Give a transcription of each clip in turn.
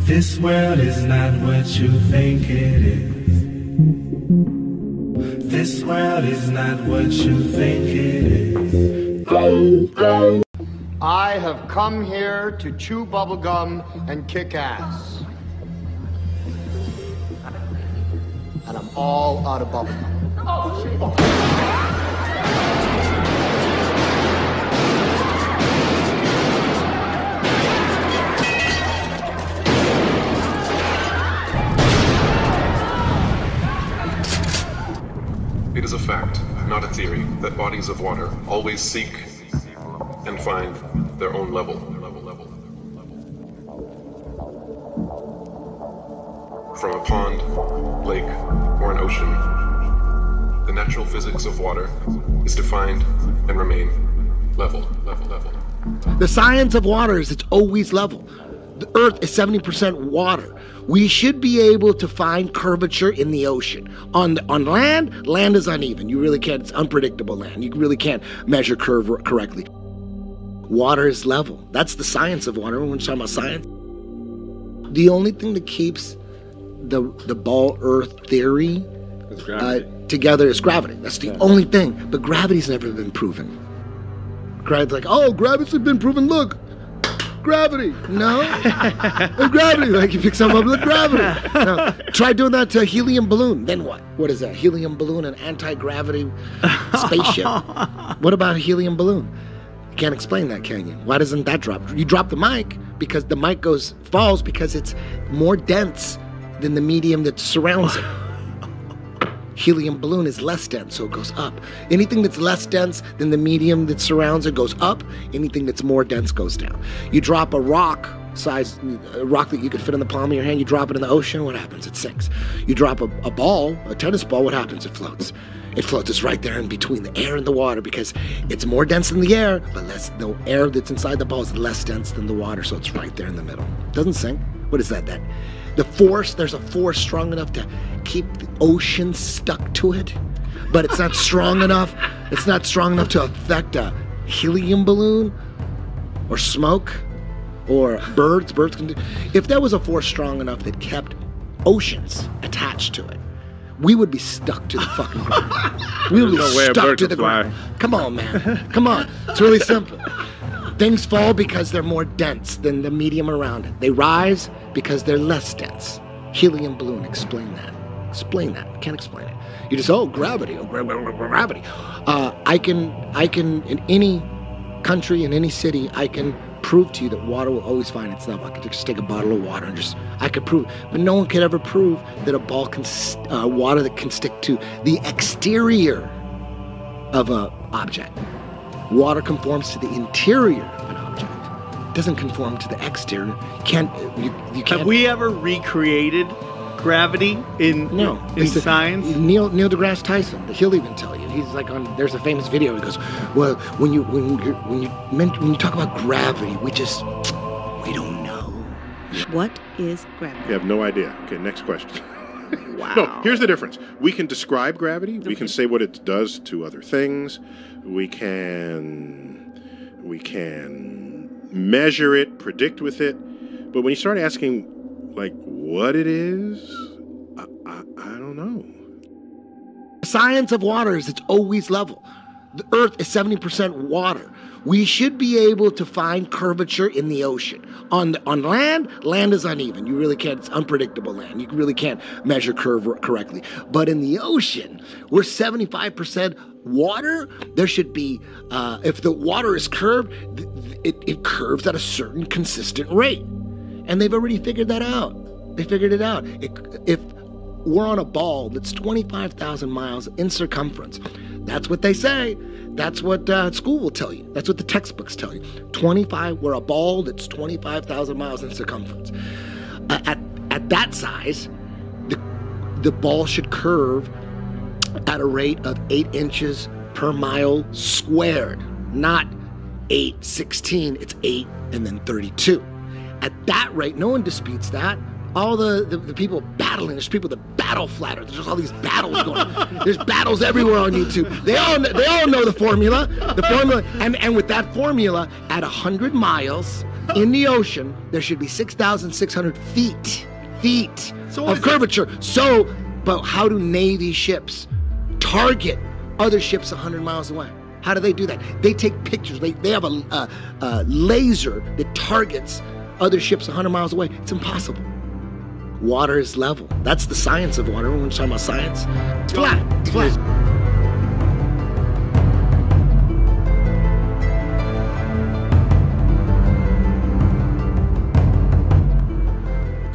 This world is not what you think it is. This world is not what you think it is. I have come here to chew bubblegum and kick ass. And I'm all out of bubblegum. Oh, shit. It is a fact, not a theory, that bodies of water always seek and find their own level. From a pond, lake, or an ocean, the natural physics of water is to find and remain level. The science of water is it's always level. The Earth is 70% water. We should be able to find curvature in the ocean. On land, land is uneven. You really can't, it's unpredictable land. You really can't measure curve correctly. Water is level. That's the science of water. When we're talking about science, the only thing that keeps the ball Earth theory together is gravity. That's the only thing. But gravity's never been proven. Gravity's like, oh, gravity's been proven. Look. Gravity. No. Gravity. Like you pick something up with gravity. No. Try doing that to a helium balloon. Then what? What is that? Helium balloon, an anti-gravity spaceship. What about a helium balloon? You can't explain that, can you? Why doesn't that drop? You drop the mic because the mic falls because it's more dense than the medium that surrounds it. Helium balloon is less dense, so it goes up. Anything that's less dense than the medium that surrounds it goes up. Anything that's more dense goes down. You drop a rock that you could fit in the palm of your hand, you drop it in the ocean, what happens? It sinks. You drop a ball, a tennis ball, what happens? It floats. It floats. It's right there in between the air and the water because it's more dense than the air, but the air that's inside the ball is less dense than the water, so it's right there in the middle. It doesn't sink. What is that? There's a force strong enough to keep the ocean stuck to it, but it's not strong enough. It's not strong enough to affect a helium balloon or smoke or birds. Birds can do. If there was a force strong enough that kept oceans attached to it, we would be stuck to the fucking ground. We would be stuck to the ground. Come on, man. Come on. It's really simple. Things fall because they're more dense than the medium around it. They rise because they're less dense. Helium balloon, explain that. Explain that. Can't explain it. You just, gravity, gravity. I can, in any country, in any city, I can prove to you that water will always find its level. I could just take a bottle of water and I could prove it. But no one could ever prove that a ball can, water that can stick to the exterior of an object. Water conforms to the interior of an object. It doesn't conform to the exterior. You can't. Have we ever recreated gravity in science? Neil deGrasse Tyson. He'll even tell you. He's like on. There's a famous video. He goes, "Well, when you talk about gravity, we don't know." What is gravity? You have no idea. Okay, next question. Wow. No, here's the difference. We can describe gravity. We can say what it does to other things. We can measure it, predict with it. But when you start asking, like, what it is, I don't know. The science of water is it's always level. The Earth is 70% water. We should be able to find curvature in the ocean. On land, land is uneven. You really can't, it's unpredictable land. You really can't measure curve correctly. But in the ocean, we're 75% water. There should be, if the water is curved, it curves at a certain consistent rate. And they've already figured that out. They figured it out. If we're on a ball that's 25,000 miles in circumference, that's what they say. That's what school will tell you. That's what the textbooks tell you. We're a ball that's 25,000 miles in circumference. At that size, the ball should curve at a rate of 8 inches per mile squared, not 8/16. It's 8 and then 32. At that rate, no one disputes that. All the people battling, there's people that battle flat. There's all these battles going on. There's battles everywhere on YouTube. They all know the formula. And with that formula, at 100 miles, In the ocean, there should be 6,600 feet of curvature. So, but how do Navy ships target other ships 100 miles away? How do they do that? They take pictures. They have a laser that targets other ships 100 miles away. It's impossible. Water is level. That's the science of water. When we're talking about science, it's flat. It's flat.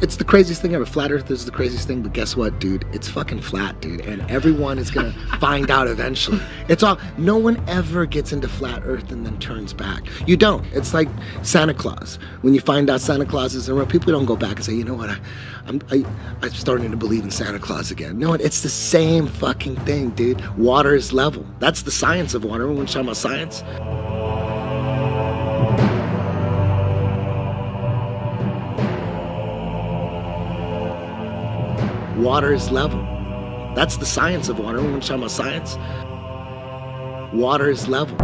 It's the craziest thing ever. Flat Earth is the craziest thing, but guess what, dude? It's fucking flat, dude. And everyone is gonna find out eventually. It's all, no one ever gets into flat Earth and then turns back. You don't. It's like Santa Claus. When you find out Santa Claus isn't real, people don't go back and say, you know what, I'm starting to believe in Santa Claus again. No, it's the same fucking thing, dude. Water is level. That's the science of water. When we're talking about science. Water is level. That's the science of water. When we're talking about science, water is level.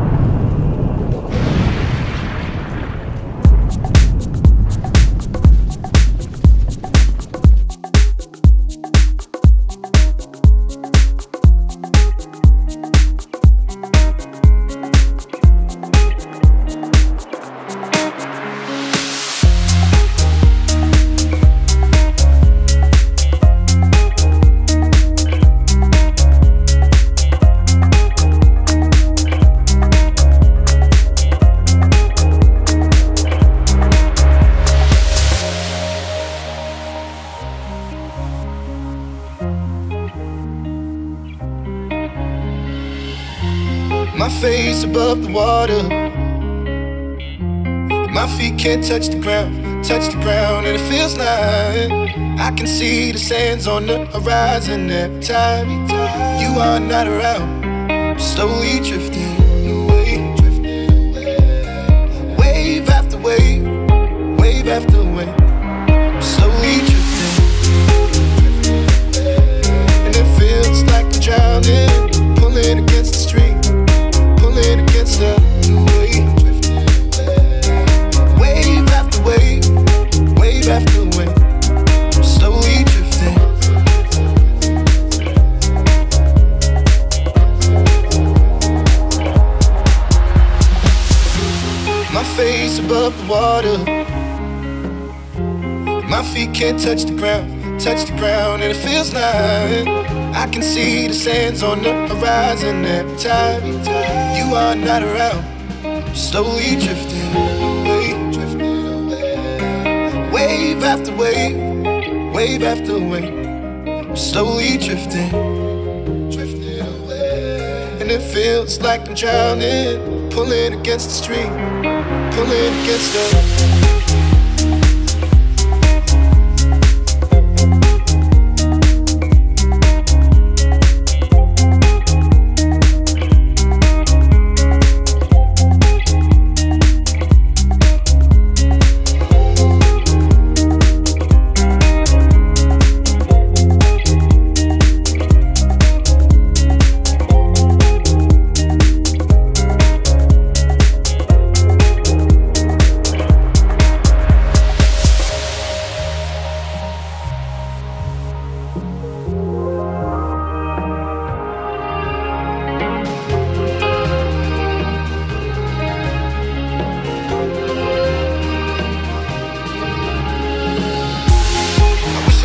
My face above the water, my feet can't touch the ground, and it feels like I can see the sands on the horizon every time you are not around. I'm slowly drifting away, wave after wave, wave after wave. I'm slowly drifting, and it feels like I'm drowning, pulling against the stream, pulling against the wave. Wave after wave, wave after wave. I'm slowly drifting. My face above the water, my feet can't touch the ground, and it feels like I can see the sands on the horizon every time you are not around. I'm slowly drifting away, wave after wave, wave after wave. I'm slowly drifting, and it feels like I'm drowning, pulling against the stream, pulling against the.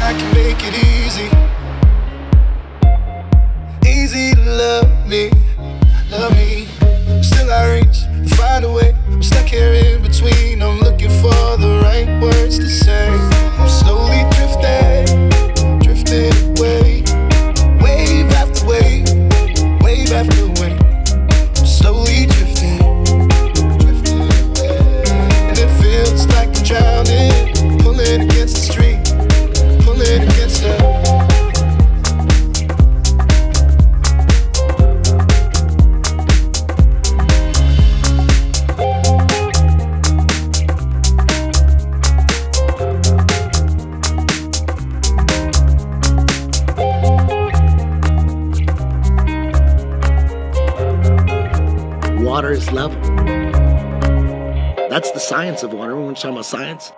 I can make it easy, easy to love me, love me. But still I reach and find a way. I'm stuck here in between. I'm looking for the right words to say. I'm slowly drifting, drifting away, wave after wave, wave after wave. I'm slowly drifting, drifting away, and it feels like I'm drowning, pulling against the stream, pulling against the. Water is level. That's the science of water. Everyone's talking about science.